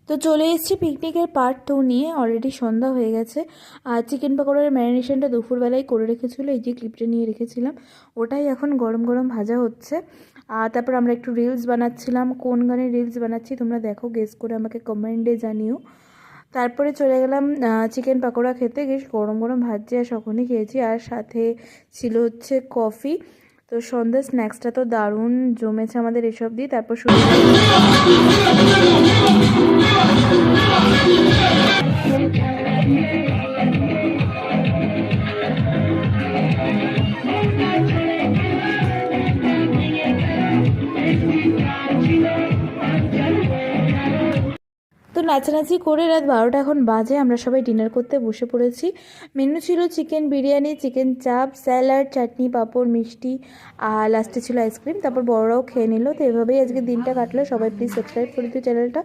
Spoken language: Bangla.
তো চলে এসেছি পিকনিকের পার্ট 2 নিয়ে। অলরেডি সন্ধ্যা হয়ে গেছে। আর চিকেন পকোড়ার ম্যারিনেশনটা দুপুরবেলায় করে রেখেছিলো, এই যে ক্লিপটা নিয়ে রেখেছিলাম, ওটাই এখন গরম গরম ভাজা হচ্ছে। আর তারপর আমরা একটু রিলস বানাচ্ছিলাম। কোন গানের রিলস বানাচ্ছি তোমরা দেখো, গেস করে আমাকে কমেন্টে জানিও। তারপরে চলে গেলাম চিকেন পকোড়া খেতে। বেশ গরম গরম ভাজছে আর সকলেই খেয়েছি। আর সাথে ছিল হচ্ছে কফি। তো সন্ধ্যা স্ন্যাক্সটা তো দারুণ জমেছে আমাদের এসব দিয়ে। তারপর শুরু তো নাচানাচি করে রাত 12টা এখন বাজে। আমরা সবাই ডিনার করতে বসে পড়েছি। মেনু ছিল চিকেন বিরিয়ানি, চিকেন চাপ, স্যালাড, চাটনি, পাঁপড়, মিষ্টি, আর লাস্টে ছিল আইসক্রিম। তারপর বড়রাও খেয়ে নিল। তো এভাবেই আজকে দিনটা কাটলো। সবাই প্লিজ সাবস্ক্রাইব করে দিও চ্যানেলটা।